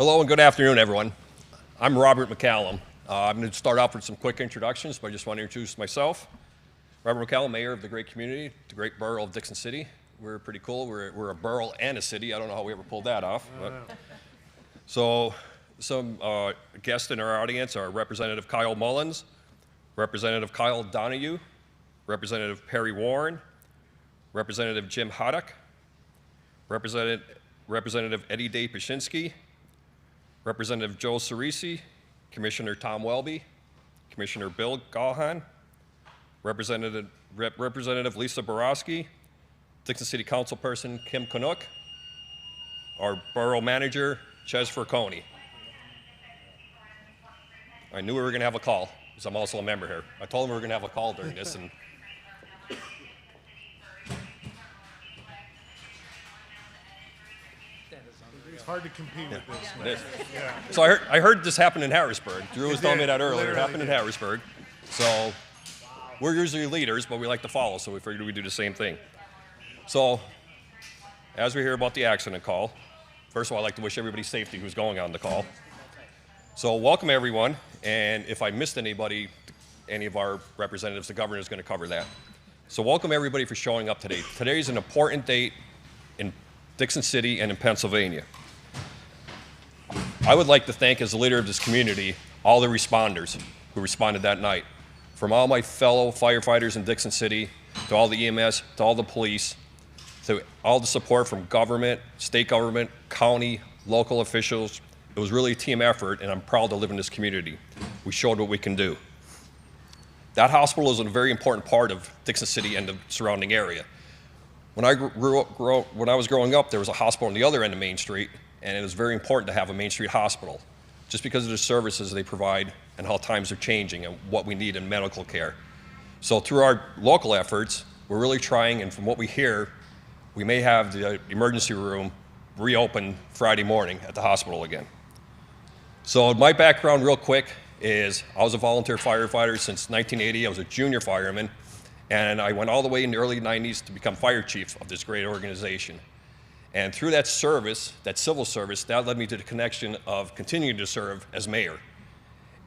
Hello and good afternoon, everyone. I'm Robert McCallum. I'm going to start off with some quick introductions, but I just want to introduce myself. Robert McCallum, mayor of the great community, the great borough of Dickson City. We're pretty cool. We're a borough and a city. I don't know how we ever pulled that off. So some guests in our audience are Representative Kyle Mullins, Representative Kyle Donahue, Representative Perry Warren, Representative Jim Haddock, Representative Eddie Day Pashinsky, Representative Joe Cerisi, Commissioner Tom Welby, Commissioner Bill Gahan, Representative Lisa Borowski, Dickson City Councilperson Kim Canuck, our Borough Manager Ches Furconi. I knew we were going to have a call, because I'm also a member here. I told them we were going to have a call during this, and it's hard to compete with this. it is. Yeah. So I heard this happened in Harrisburg. Drew was telling me that earlier. It happened in did. Harrisburg. So we're usually leaders, but we like to follow, so we figured we'd do the same thing. So as we hear about the accident call, first of all, I'd like to wish everybody safety who's going on the call. So welcome, everyone. And if I missed anybody, any of our representatives, the governor is going to cover that. So welcome, everybody, for showing up today. Today is an important date in Dickson City and in Pennsylvania. I would like to thank, as the leader of this community, all the responders who responded that night. From all my fellow firefighters in Dickson City, to all the EMS, to all the police, to all the support from government, state government, county, local officials. It was really a team effort, and I'm proud to live in this community. We showed what we can do. That hospital is a very important part of Dickson City and the surrounding area. When I was growing up, there was a hospital on the other end of Main Street, and it was very important to have a Main Street hospital, just because of the services they provide and how times are changing and what we need in medical care. So through our local efforts, we're really trying, and from what we hear, we may have the emergency room reopen Friday morning at the hospital again. So my background real quick is I was a volunteer firefighter since 1980. I was a junior fireman, and I went all the way in the early 90s to become fire chief of this great organization. And through that service, that civil service, that led me to the connection of continuing to serve as mayor.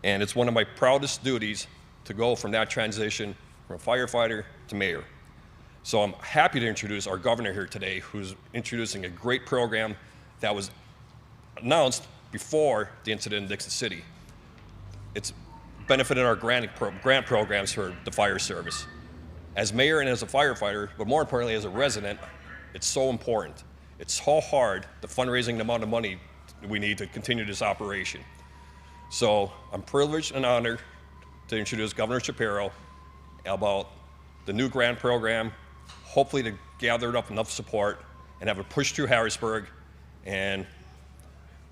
And it's one of my proudest duties to go from that transition from firefighter to mayor. So I'm happy to introduce our governor here today, who's introducing a great program that was announced before the incident in Dickson City. It's benefited our grant programs for the fire service. As mayor and as a firefighter, but more importantly as a resident, it's so important. It's so hard, the fundraising amount of money we need to continue this operation. So I'm privileged and honored to introduce Governor Shapiro about the new grant program, hopefully to gather up enough support and have it pushed through Harrisburg. And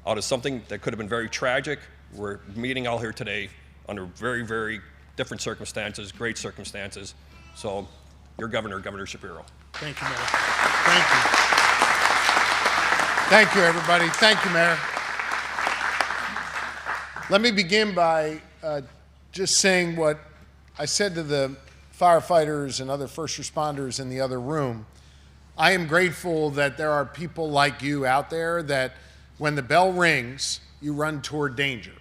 out of something that could have been very tragic, we're meeting all here today under very, very different circumstances, great circumstances. So your governor, Governor Shapiro. Thank you, Mayor. Thank you. Thank you, everybody. Thank you, Mayor. Let me begin by just saying what I said to the firefighters and other first responders in the other room. I am grateful that there are people like you out there that when the bell rings, you run toward danger,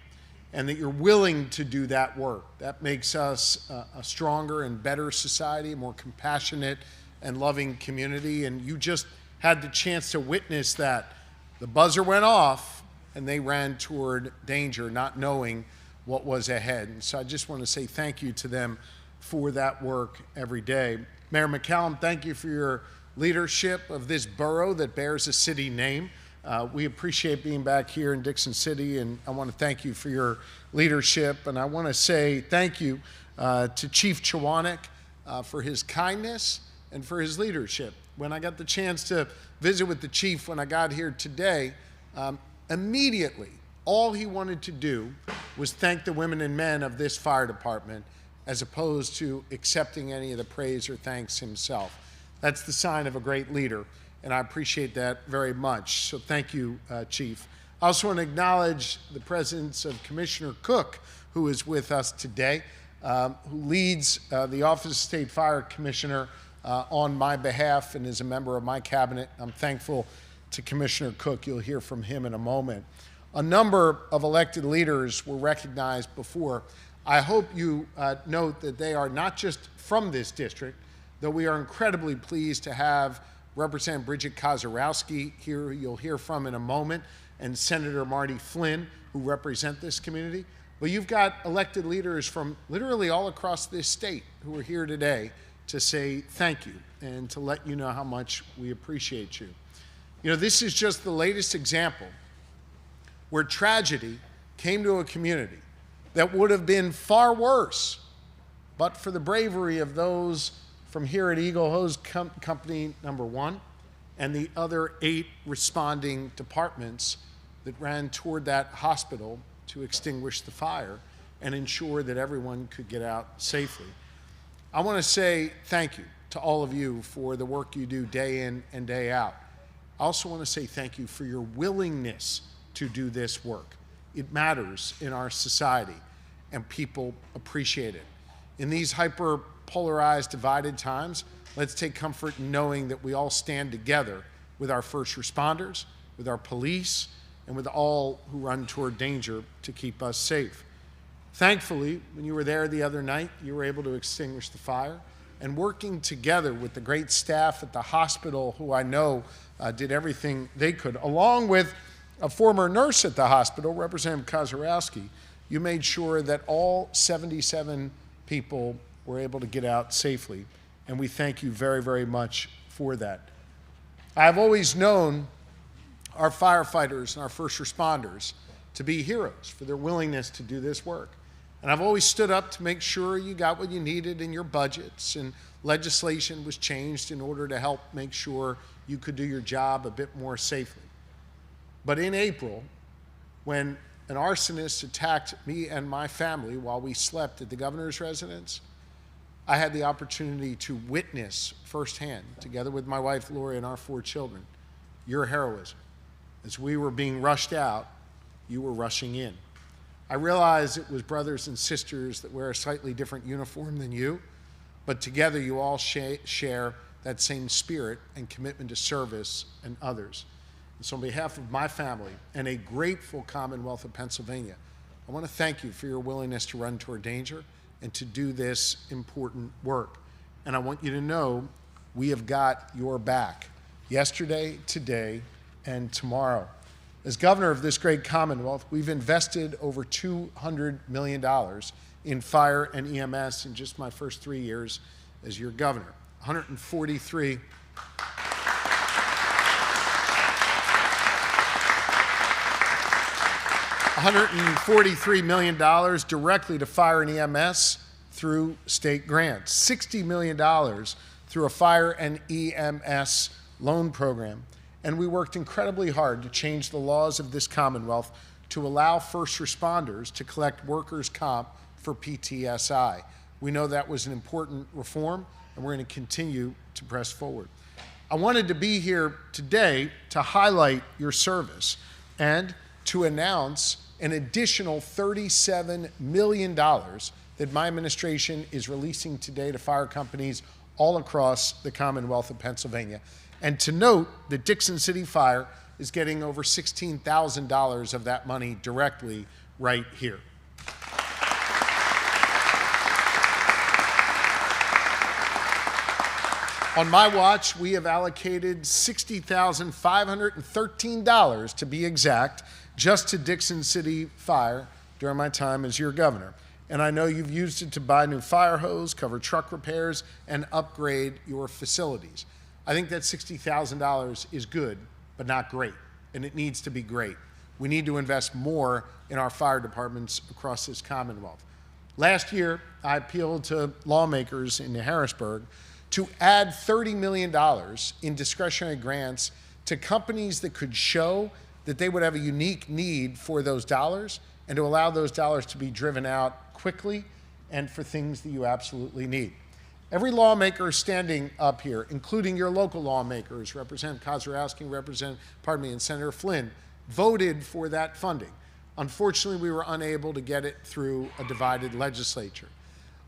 and that you're willing to do that work. That makes us a stronger and better society, a more compassionate and loving community, and you just had the chance to witness that. The buzzer went off, and they ran toward danger, not knowing what was ahead. And so I just want to say thank you to them for that work every day. Mayor McCallum, thank you for your leadership of this borough that bears a city name. We appreciate being back here in Dickson City, and I want to thank you for your leadership. And I want to say thank you to Chief Chwanek for his kindness and for his leadership. When I got the chance to visit with the chief when I got here today, immediately all he wanted to do was thank the women and men of this fire department, as opposed to accepting any of the praise or thanks himself. That's the sign of a great leader, and I appreciate that very much. So thank you, Chief. I also want to acknowledge the presence of Commissioner Cook, who is with us today, who leads the Office of State Fire Commissioner on my behalf and is a member of my cabinet. I'm thankful to Commissioner Cook. You'll hear from him in a moment. A number of elected leaders were recognized before. I hope you note that they are not just from this district, though we are incredibly pleased to have Representative Bridget Kozarowski here, who you'll hear from in a moment, and Senator Marty Flynn, who represent this community. But you've got elected leaders from literally all across this state who are here today to say thank you and to let you know how much we appreciate you. You know, this is just the latest example where tragedy came to a community that would have been far worse, but for the bravery of those from here at Eagle Hose Company number 1 and the other 8 responding departments that ran toward that hospital to extinguish the fire and ensure that everyone could get out safely. I want to say thank you to all of you for the work you do day in and day out. I also want to say thank you for your willingness to do this work. It matters in our society, and people appreciate it. In these hyper-polarized, divided times, let's take comfort in knowing that we all stand together with our first responders, with our police, and with all who run toward danger to keep us safe. Thankfully, when you were there the other night, you were able to extinguish the fire, and working together with the great staff at the hospital, who I know did everything they could, along with a former nurse at the hospital, Representative Kozarowski, you made sure that all 77 people were able to get out safely, and we thank you very, very much for that. I've always known our firefighters and our first responders to be heroes for their willingness to do this work. And I've always stood up to make sure you got what you needed in your budgets, and legislation was changed in order to help make sure you could do your job a bit more safely. But in April, when an arsonist attacked me and my family while we slept at the governor's residence, I had the opportunity to witness firsthand, together with my wife Lori and our 4 children, your heroism. As we were being rushed out, you were rushing in. I realize it was brothers and sisters that wear a slightly different uniform than you, but together you all share that same spirit and commitment to service and others. And so on behalf of my family and a grateful Commonwealth of Pennsylvania, I want to thank you for your willingness to run toward danger and to do this important work. And I want you to know we have got your back yesterday, today, and tomorrow. As governor of this great Commonwealth, we've invested over $200 million in fire and EMS in just my first 3 years as your governor. $143 million directly to fire and EMS through state grants, $60 million through a fire and EMS loan program. And we worked incredibly hard to change the laws of this Commonwealth to allow first responders to collect workers' comp for PTSI. We know that was an important reform, and we're going to continue to press forward. I wanted to be here today to highlight your service and to announce an additional $37 million that my administration is releasing today to fire companies all across the Commonwealth of Pennsylvania. And to note that Dickson City Fire is getting over $16,000 of that money directly right here. On my watch, we have allocated $60,513, to be exact, just to Dickson City Fire during my time as your governor. And I know you've used it to buy new fire hose, cover truck repairs, and upgrade your facilities. I think that $60,000 is good, but not great, and it needs to be great. We need to invest more in our fire departments across this Commonwealth. Last year, I appealed to lawmakers in Harrisburg to add $30 million in discretionary grants to companies that could show that they would have a unique need for those dollars, and to allow those dollars to be driven out quickly and for things that you absolutely need. Every lawmaker standing up here, including your local lawmakers, Representative Kozarowski, and Senator Flynn, voted for that funding. Unfortunately, we were unable to get it through a divided legislature.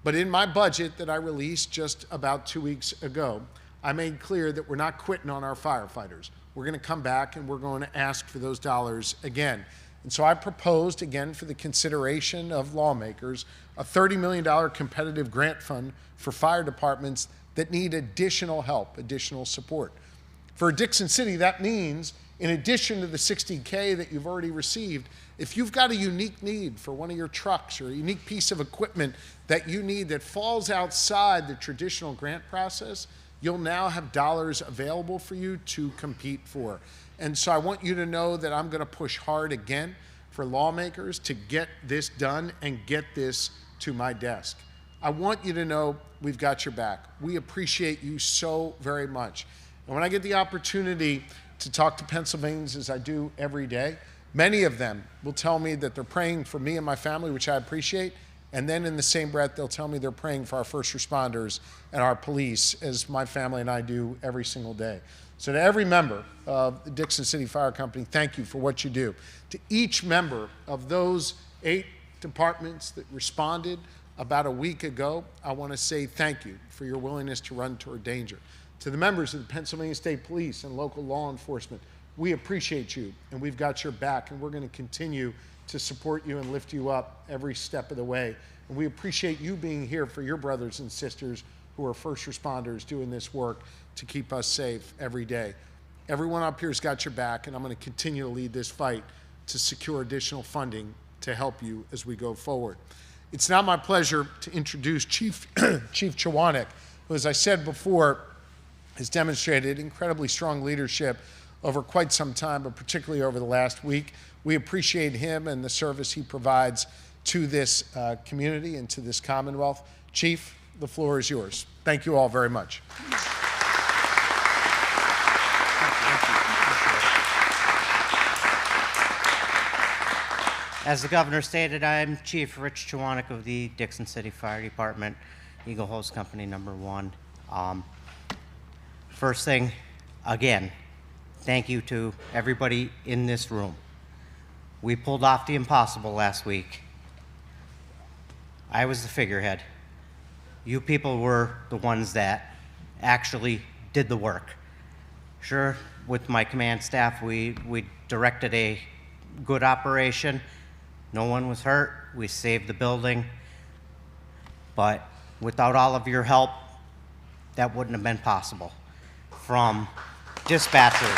But in my budget that I released just about 2 weeks ago, I made clear that we're not quitting on our firefighters. We're going to come back and we're going to ask for those dollars again. And so I proposed, again, for the consideration of lawmakers, a $30 million competitive grant fund for fire departments that need additional help, additional support. For Dickson City, that means, in addition to the $60K that you've already received, if you've got a unique need for one of your trucks or a unique piece of equipment that you need that falls outside the traditional grant process, you'll now have dollars available for you to compete for. And so I want you to know that I'm going to push hard again for lawmakers to get this done and get this to my desk. I want you to know we've got your back. We appreciate you so very much. And when I get the opportunity to talk to Pennsylvanians, as I do every day, many of them will tell me that they're praying for me and my family, which I appreciate, and then in the same breath, they'll tell me they're praying for our first responders and our police, as my family and I do every single day. So to every member of the Dickson City Fire Company, thank you for what you do. To each member of those 8 departments that responded about a week ago, I want to say thank you for your willingness to run toward danger. To the members of the Pennsylvania State Police and local law enforcement, we appreciate you, and we've got your back, and we're going to continue to support you and lift you up every step of the way. And we appreciate you being here for your brothers and sisters who are first responders doing this work to keep us safe every day. Everyone up here's got your back, and I'm going to continue to lead this fight to secure additional funding to help you as we go forward. It's now my pleasure to introduce Chief Chwanek, who, as I said before, has demonstrated incredibly strong leadership over quite some time, but particularly over the last week. We appreciate him and the service he provides to this community and to this Commonwealth. Chief, the floor is yours. Thank you all very much. As the governor stated, I'm Chief Rich Chwanek of the Dickson City Fire Department, Eagle Hose Company #1. First thing, again, thank you to everybody in this room. We pulled off the impossible last week. I was the figurehead. You people were the ones that actually did the work. Sure, with my command staff, we directed a good operation. No one was hurt. We saved the building. But without all of your help, that wouldn't have been possible. From dispatchers,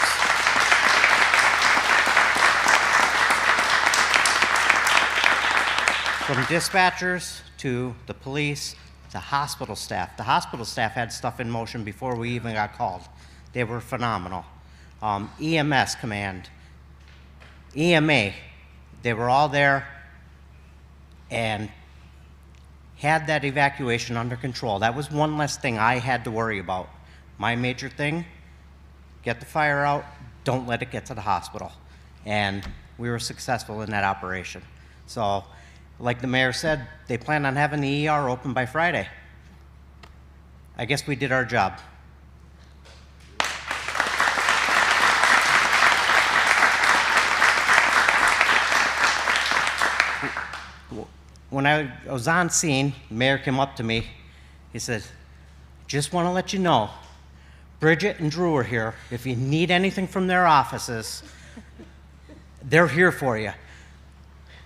to the police, to hospital staff. The hospital staff had stuff in motion before we even got called. They were phenomenal. EMS command, EMA, they were all there and had that evacuation under control. That was one less thing I had to worry about. My major thing, get the fire out, don't let it get to the hospital. And we were successful in that operation. So, like the mayor said, they plan on having the ER open by Friday. I guess we did our job. When I was on scene, the mayor came up to me. He said, just want to let you know, Bridget and Drew are here. If you need anything from their offices, they're here for you.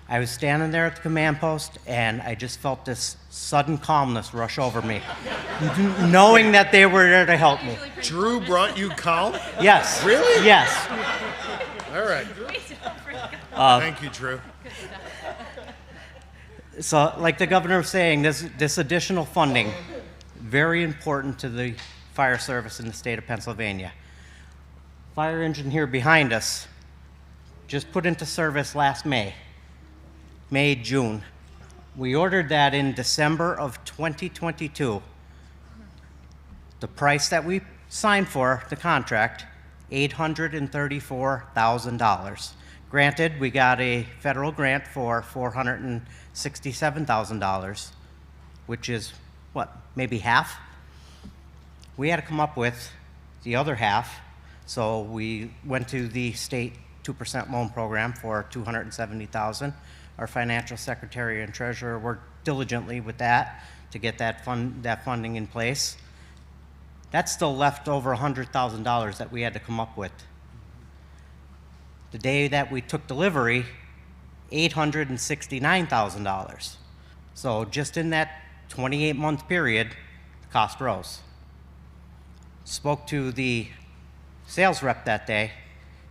I was standing there at the command post, and I just felt this sudden calmness rush over me, knowing that they were there to help me. Drew brought you calm? Yes. Really? Yes. All right. Thank you, Drew. So, like the governor was saying, this additional funding, very important to the fire service in the state of Pennsylvania. Fire engine here behind us just put into service last May, June. We ordered that in December of 2022. The price that we signed for, the contract, $834,000. Granted, we got a federal grant for $467,000, which is, what, maybe half? We had to come up with the other half, so we went to the state 2% loan program for $270,000. Our financial secretary and treasurer worked diligently with that to get that funding in place. That's still left over $100,000 that we had to come up with. The day that we took delivery, $869,000. So just in that 28-month period, the cost rose. Spoke to the sales rep that day.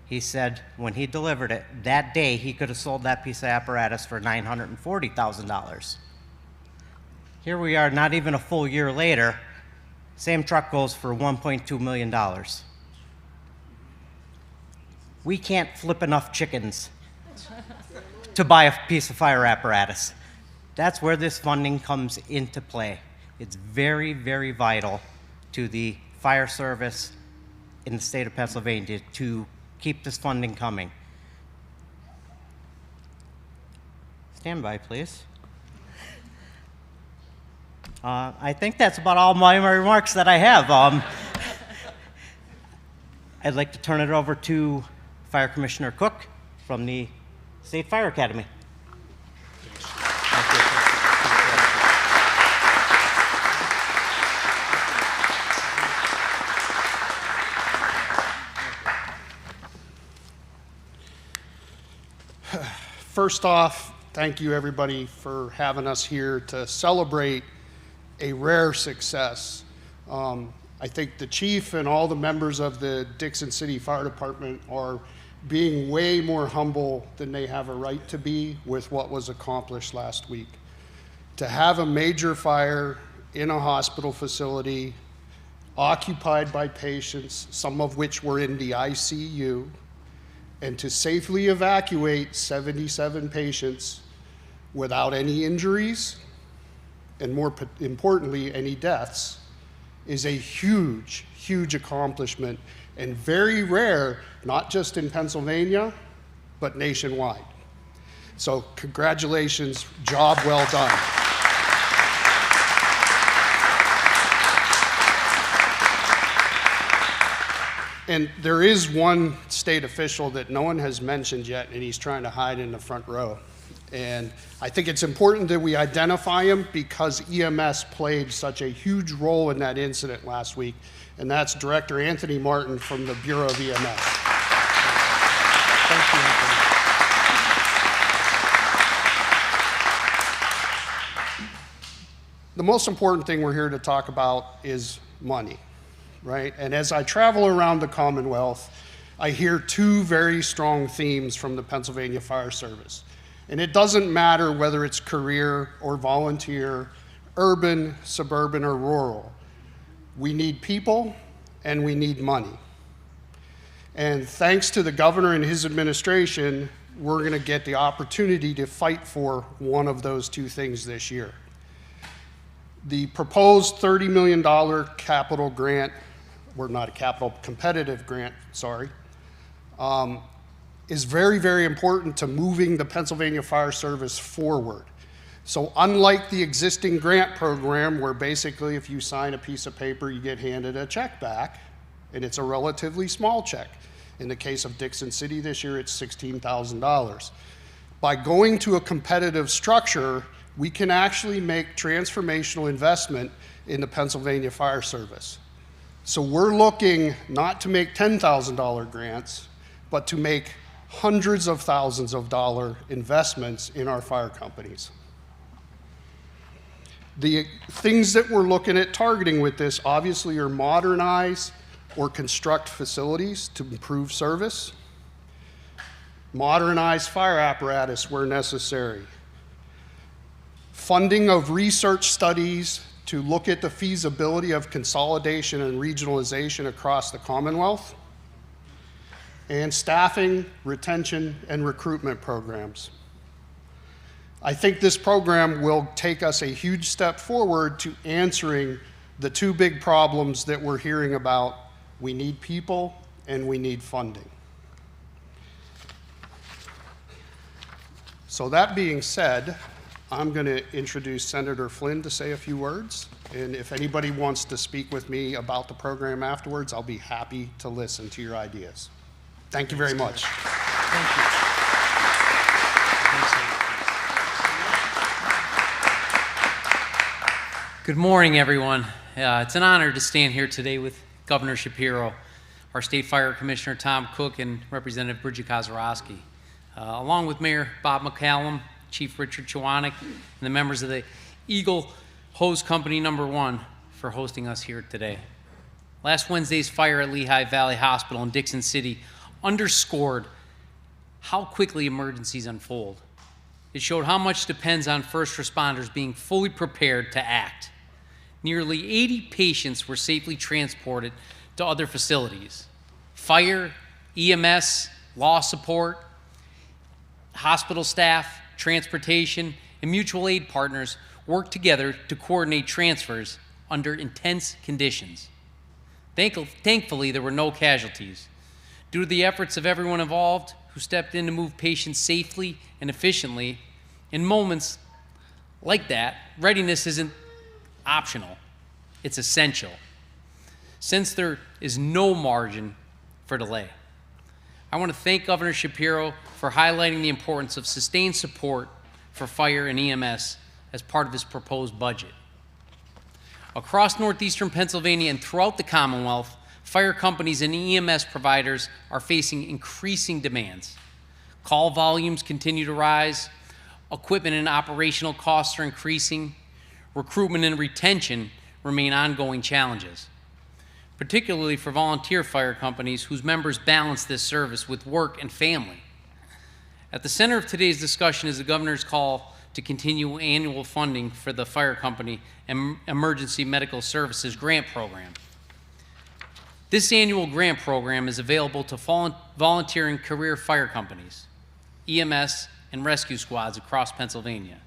He said when he delivered it, that day he could have sold that piece of apparatus for $940,000. Here we are, not even a full year later, same truck goes for $1.2 million. We can't flip enough chickens to buy a piece of fire apparatus. That's where this funding comes into play. It's very, very vital to the fire service in the state of Pennsylvania to keep this funding coming. Stand by, please. I think that's about all my remarks that I have. I'd like to turn it over to Fire Commissioner Cook from the State Fire Academy. First off, thank you everybody for having us here to celebrate a rare success. I think the chief and all the members of the Dickson City Fire Department are being way more humble than they have a right to be with what was accomplished last week. To have a major fire in a hospital facility occupied by patients, some of which were in the ICU, and to safely evacuate 77 patients without any injuries, and more importantly, any deaths, is a huge, huge accomplishment and very rare, not just in Pennsylvania, but nationwide. So congratulations, job well done. And there is one state official that no one has mentioned yet, and he's trying to hide in the front row. And I think it's important that we identify him because EMS played such a huge role in that incident last week, and that's Director Anthony Martin from the Bureau of EMS. Thank you, Anthony. The most important thing we're here to talk about is money, right? And as I travel around the Commonwealth, I hear two very strong themes from the Pennsylvania Fire Service. And it doesn't matter whether it's career or volunteer, urban, suburban, or rural. We need people and we need money. And thanks to the governor and his administration, we're going to get the opportunity to fight for one of those two things this year. The proposed $30 million capital grant, or not a capital, competitive grant, sorry, is very, very important to moving the Pennsylvania Fire Service forward. So unlike the existing grant program where basically if you sign a piece of paper, you get handed a check back, and it's a relatively small check. In the case of Dickson City this year, it's $16,000. By going to a competitive structure, we can actually make transformational investment in the Pennsylvania Fire Service. So we're looking not to make $10,000 grants, but to make hundreds of thousands of dollar investments in our fire companies. The things that we're looking at targeting with this obviously are modernize or construct facilities to improve service, modernize fire apparatus where necessary, funding of research studies to look at the feasibility of consolidation and regionalization across the Commonwealth, and staffing, retention, and recruitment programs. I think this program will take us a huge step forward to answering the two big problems that we're hearing about. We need people and we need funding. So that being said, I'm going to introduce Senator Flynn to say a few words. And if anybody wants to speak with me about the program afterwards, I'll be happy to listen to your ideas. Thank you very much. Thank you. Good morning, everyone. It's an honor to stand here today with Governor Shapiro, our State Fire Commissioner Tom Cook, and Representative Bridget Kozorowski. along with Mayor Bob McCallum, Chief Richard Chwanek, and the members of the Eagle Hose Company Number 1 for hosting us here today. Last Wednesday's fire at Lehigh Valley Hospital in Dickson City underscored how quickly emergencies unfold. It showed how much depends on first responders being fully prepared to act. Nearly 80 patients were safely transported to other facilities. Fire, EMS, law support, hospital staff, transportation, and mutual aid partners worked together to coordinate transfers under intense conditions. Thankfully, there were no casualties. Due to the efforts of everyone involved who stepped in to move patients safely and efficiently, in moments like that, readiness isn't optional, it's essential, since there is no margin for delay. I want to thank Governor Shapiro for highlighting the importance of sustained support for fire and EMS as part of his proposed budget. Across northeastern Pennsylvania and throughout the Commonwealth, fire companies and EMS providers are facing increasing demands. Call volumes continue to rise, equipment and operational costs are increasing, recruitment and retention remain ongoing challenges, particularly for volunteer fire companies whose members balance this service with work and family. At the center of today's discussion is the governor's call to continue annual funding for the fire company and emergency medical services grant program. This annual grant program is available to volunteering career fire companies, EMS, and rescue squads across Pennsylvania.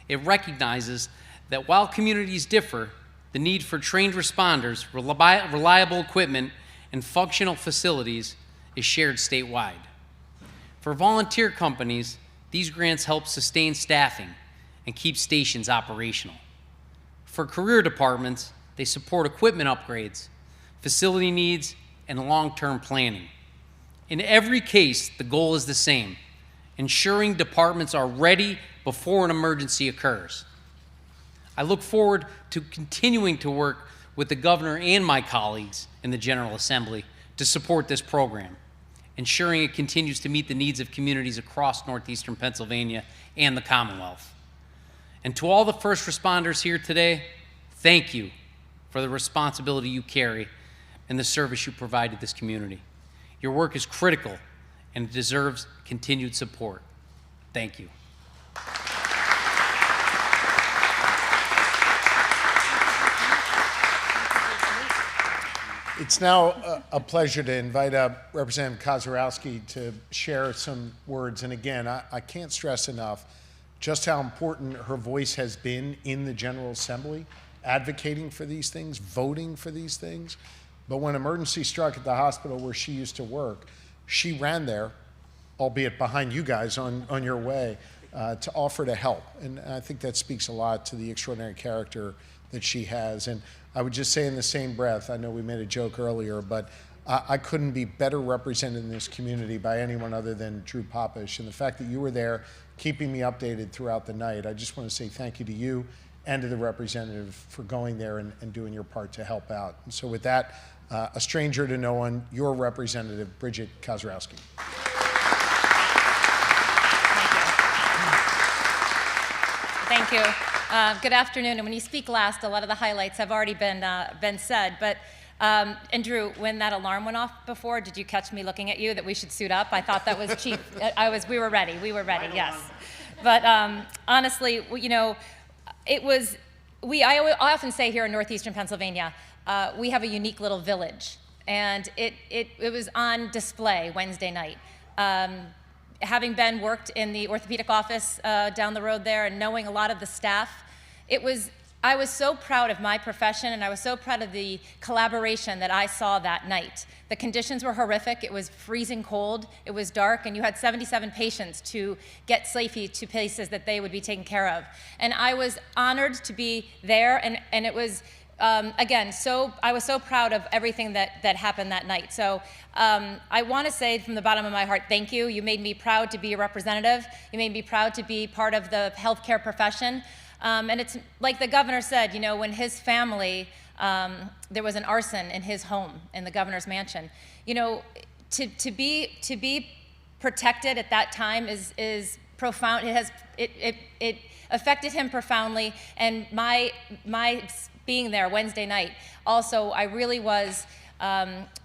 It recognizes that while communities differ, the need for trained responders, reliable equipment, and functional facilities is shared statewide. For volunteer companies, these grants help sustain staffing and keep stations operational. For career departments, they support equipment upgrades, facility needs, and long-term planning. In every case, the goal is the same: ensuring departments are ready before an emergency occurs. I look forward to continuing to work with the governor and my colleagues in the General Assembly to support this program, ensuring it continues to meet the needs of communities across northeastern Pennsylvania and the Commonwealth. And to all the first responders here today, thank you for the responsibility you carry and the service you provide to this community. Your work is critical and it deserves continued support. Thank you. It's now a pleasure to invite up Representative Kozarowski to share some words. And again, I can't stress enough just how important her voice has been in the General Assembly, advocating for these things, voting for these things. But when emergency struck at the hospital where she used to work, she ran there, albeit behind you guys on your way, to offer to help. And I think that speaks a lot to the extraordinary character that she has. And I would just say in the same breath, I know we made a joke earlier, but I couldn't be better represented in this community by anyone other than Drew Popish. And the fact that you were there keeping me updated throughout the night, I just want to say thank you to you and to the representative for going there and doing your part to help out. And so with that, a stranger to no one, your representative, Bridget Kozarowski. Thank you. Good afternoon. And when you speak last, a lot of the highlights have already been said. But and Drew, when that alarm went off before, did you catch me looking at you that we should suit up? I thought that was cheap. We were ready. We were ready. Yes. But honestly, you know, it was. I often say here in northeastern Pennsylvania, we have a unique little village, and it was on display Wednesday night. Having worked in the orthopedic office down the road there and knowing a lot of the staff, I was so proud of my profession, and I was so proud of the collaboration that I saw that night. The conditions were horrific. It was freezing cold. It was dark, and you had 77 patients to get safely to places that they would be taken care of. And I was honored to be there, and it was, again, I was so proud of everything that happened that night. So I want to say from the bottom of my heart, thank you. You made me proud to be a representative. You made me proud to be part of the healthcare profession. And it's like the governor said, you know, when his family, there was an arson in his home in the governor's mansion. You know, to be protected at that time is profound. It affected him profoundly, and my being there Wednesday night, also, I really was,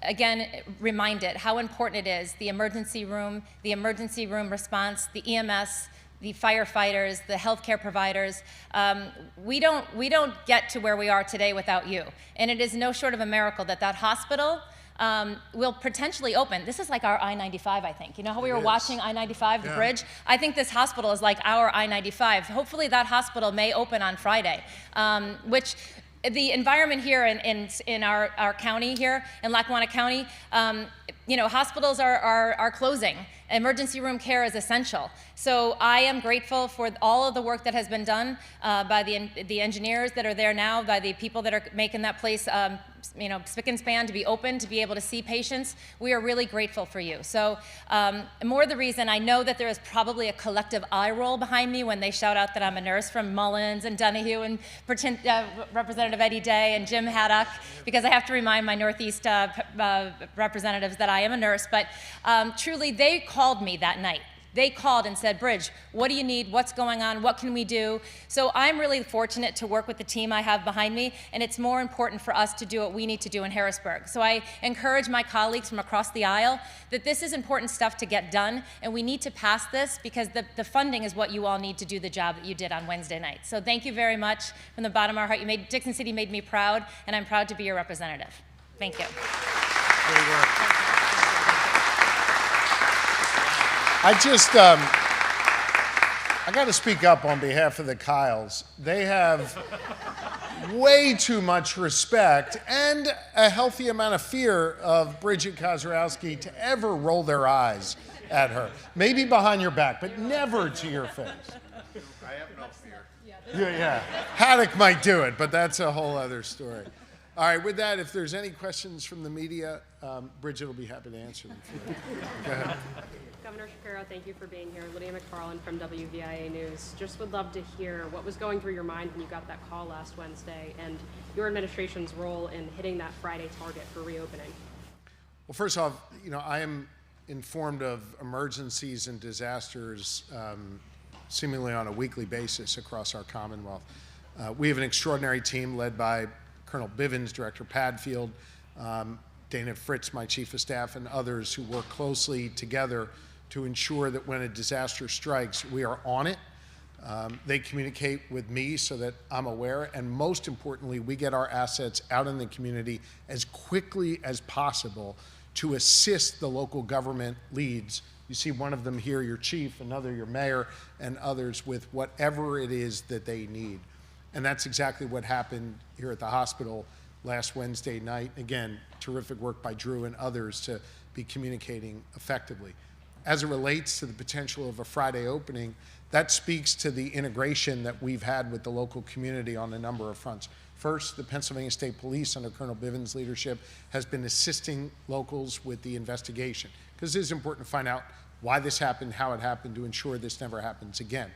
again, reminded how important it is, the emergency room response, the EMS, the firefighters, the healthcare providers. We don't get to where we are today without you. And it is no short of a miracle that that hospital will potentially open. This is like our I-95, I think. You know how we were watching I-95, the bridge? I think this hospital is like our I-95. Hopefully that hospital may open on Friday, which the environment here in our county here, in Lackawanna County, you know, hospitals are closing. Emergency room care is essential. So I am grateful for all of the work that has been done by the engineers that are there now, by the people that are making that place, you know, spick and span to be open, to be able to see patients. We are really grateful for you. So more the reason, I know that there is probably a collective eye roll behind me when they shout out that I'm a nurse from Mullins and Donahue and Representative Eddie Day and Jim Haddock, because I have to remind my Northeast representatives that I am a nurse. But truly, they called me that night. They called and said, Bridge, what do you need? What's going on? What can we do? So I'm really fortunate to work with the team I have behind me, and it's more important for us to do what we need to do in Harrisburg. So I encourage my colleagues from across the aisle that this is important stuff to get done, and we need to pass this because the funding is what you all need to do the job that you did on Wednesday night. So thank you very much from the bottom of our heart. Dickson City made me proud, and I'm proud to be your representative. Thank you. I got to speak up on behalf of the Kyles. They have way too much respect and a healthy amount of fear of Bridget Kozarowski to ever roll their eyes at her. Maybe behind your back, but never to your face. I have no fear. Yeah. Haddock might do it, but that's a whole other story. All right, with that, if there's any questions from the media, Bridget will be happy to answer them for you. Go ahead. Governor Shapiro, thank you for being here. Lydia McFarland from WVIA News. Just would love to hear what was going through your mind when you got that call last Wednesday and your administration's role in hitting that Friday target for reopening. Well, first off, you know, I am informed of emergencies and disasters seemingly on a weekly basis across our Commonwealth. We have an extraordinary team led by Colonel Bivens, Director Padfield, Dana Fritz, my chief of staff, and others who work closely together to ensure that when a disaster strikes, we are on it. They communicate with me so that I'm aware, and most importantly, we get our assets out in the community as quickly as possible to assist the local government leads. You see one of them here, your chief, another your mayor, and others with whatever it is that they need. And that's exactly what happened here at the hospital last Wednesday night. Again, terrific work by Drew and others to be communicating effectively. As it relates to the potential of a Friday opening, that speaks to the integration that we've had with the local community on a number of fronts. First, the Pennsylvania State Police under Colonel Bivens' leadership has been assisting locals with the investigation, because it is important to find out why this happened, how it happened, to ensure this never happens again.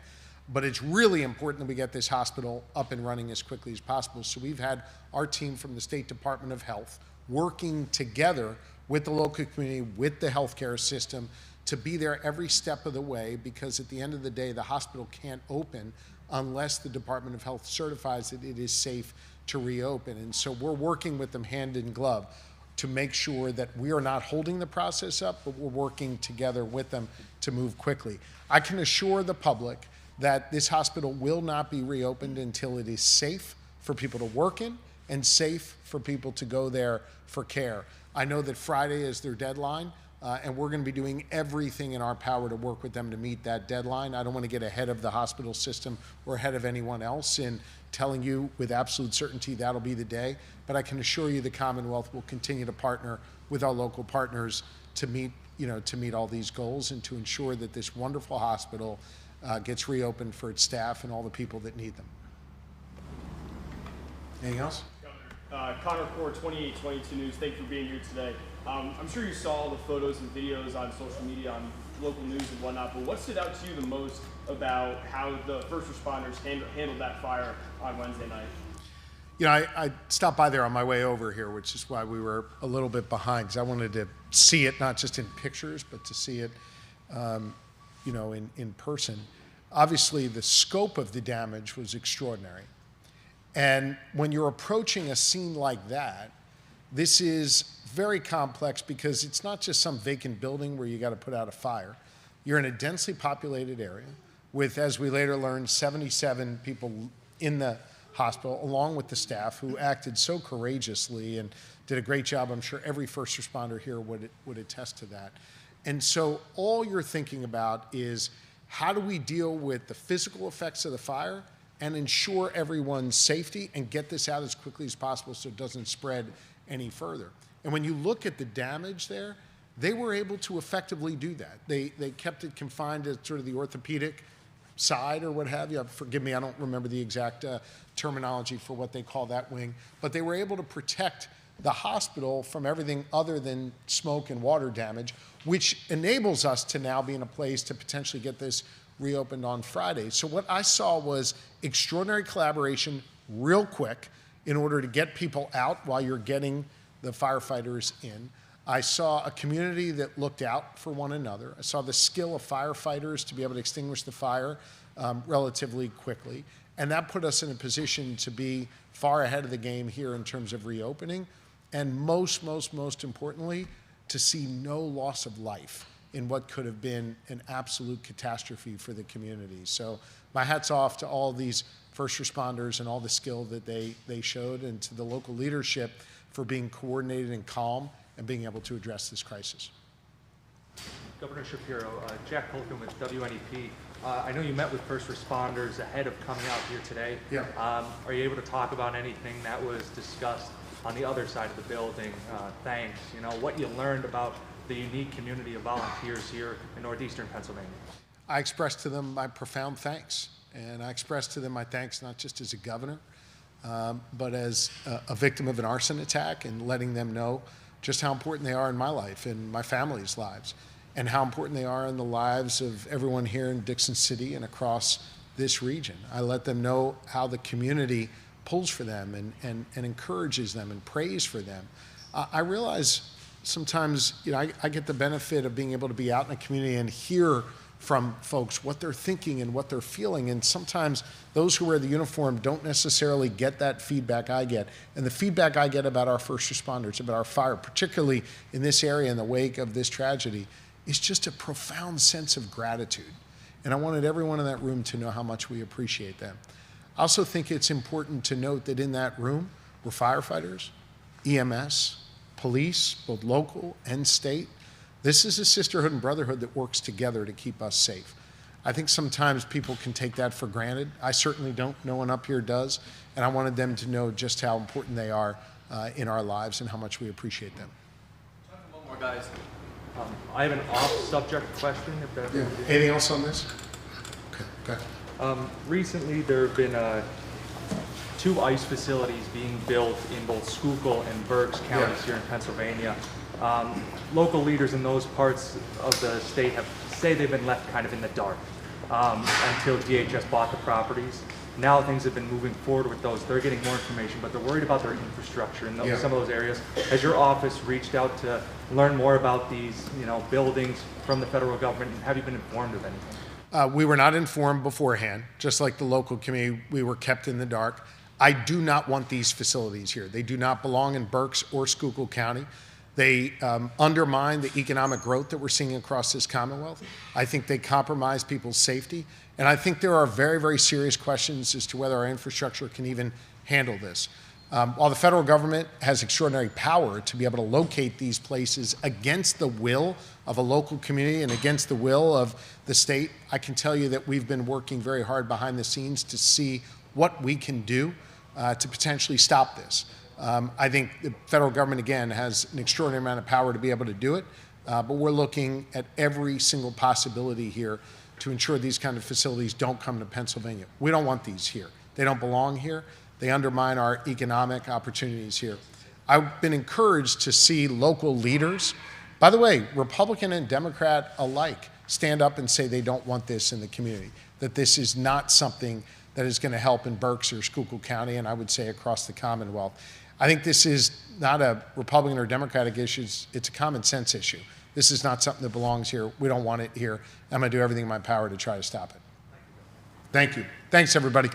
But it's really important that we get this hospital up and running as quickly as possible. So we've had our team from the State Department of Health working together with the local community, with the healthcare system, to be there every step of the way, because at the end of the day, the hospital can't open unless the Department of Health certifies that it is safe to reopen. And so we're working with them hand in glove to make sure that we are not holding the process up, but we're working together with them to move quickly. I can assure the public that this hospital will not be reopened until it is safe for people to work in and safe for people to go there for care. I know that Friday is their deadline, and we're going to be doing everything in our power to work with them to meet that deadline. I don't want to get ahead of the hospital system or ahead of anyone else in telling you with absolute certainty that'll be the day, but I can assure you the Commonwealth will continue to partner with our local partners to meet all these goals and to ensure that this wonderful hospital gets reopened for its staff and all the people that need them. Anything else? Governor, Connor Core, 2822 News. Thank you for being here today. I'm sure you saw the photos and videos on social media, on local news and whatnot, but what stood out to you the most about how the first responders handled that fire on Wednesday night? You know, I stopped by there on my way over here, which is why we were a little bit behind, because I wanted to see it not just in pictures, but to see it in person. Obviously, the scope of the damage was extraordinary. And when you're approaching a scene like that, this is very complex because it's not just some vacant building where you got to put out a fire. You're in a densely populated area with, as we later learned, 77 people in the hospital, along with the staff who acted so courageously and did a great job. I'm sure every first responder here would attest to that. And so all you're thinking about is, how do we deal with the physical effects of the fire and ensure everyone's safety and get this out as quickly as possible so it doesn't spread any further. And when you look at the damage there, they were able to effectively do that. They kept it confined to sort of the orthopedic side or what have you. Forgive me, I don't remember the exact terminology for what they call that wing, but they were able to protect the hospital from everything other than smoke and water damage, which enables us to now be in a place to potentially get this reopened on Friday. So what I saw was extraordinary collaboration real quick in order to get people out while you're getting the firefighters in. I saw a community that looked out for one another. I saw the skill of firefighters to be able to extinguish the fire relatively quickly. And that put us in a position to be far ahead of the game here in terms of reopening. And most importantly, to see no loss of life in what could have been an absolute catastrophe for the community. So my hat's off to all these first responders and all the skill that they showed, and to the local leadership for being coordinated and calm and being able to address this crisis. Governor Shapiro, Jack Colkin with WNEP. I know you met with first responders ahead of coming out here today. Yeah. Are you able to talk about anything that was discussed on the other side of the building? Thanks, what you learned about the unique community of volunteers here in northeastern Pennsylvania. I expressed to them my profound thanks. And I expressed to them my thanks not just as a governor, but as a victim of an arson attack, and letting them know just how important they are in my life and my family's lives, and how important they are in the lives of everyone here in Dickson City and across this region. I let them know how the community pulls for them and encourages them and prays for them. I realize sometimes, I get the benefit of being able to be out in the community and hear from folks what they're thinking and what they're feeling, and sometimes those who wear the uniform don't necessarily get that feedback I get. And the feedback I get about our first responders, about our fire, particularly in this area in the wake of this tragedy, is just a profound sense of gratitude. And I wanted everyone in that room to know how much we appreciate them. I also think it's important to note that in that room were firefighters, EMS, police, both local and state. This is a sisterhood and brotherhood that works together to keep us safe. I think sometimes people can take that for granted. I certainly don't. No one up here does. And I wanted them to know just how important they are in our lives and how much we appreciate them. Time for one more, guys. I have an off-subject question. Anything else on this? Okay. Recently, there have been 2 ICE facilities being built in both Schuylkill and Berks counties here in Pennsylvania. Local leaders in those parts of the state say they've been left kind of in the dark until DHS bought the properties. Now things have been moving forward with those. They're getting more information, but they're worried about their infrastructure in some of those areas. Has your office reached out to learn more about these, buildings from the federal government, and have you been informed of anything? We were not informed beforehand. Just like the local community, we were kept in the dark. I do not want these facilities here. They do not belong in Berks or Schuylkill County. They undermine the economic growth that we're seeing across this Commonwealth. I think they compromise people's safety. And I think there are very, very serious questions as to whether our infrastructure can even handle this. While the federal government has extraordinary power to be able to locate these places against the will of a local community and against the will of the state, I can tell you that we've been working very hard behind the scenes to see what we can do to potentially stop this. I think the federal government, again, has an extraordinary amount of power to be able to do it, but we're looking at every single possibility here to ensure these kind of facilities don't come to Pennsylvania. We don't want these here. They don't belong here. They undermine our economic opportunities here. I've been encouraged to see local leaders, by the way, Republican and Democrat alike, stand up and say they don't want this in the community, that this is not something that is going to help in Berks or Schuylkill County, and I would say across the Commonwealth. I think this is not a Republican or Democratic issue, it's a common sense issue. This is not something that belongs here. We don't want it here. I'm going to do everything in my power to try to stop it. Thank you. Thanks, everybody.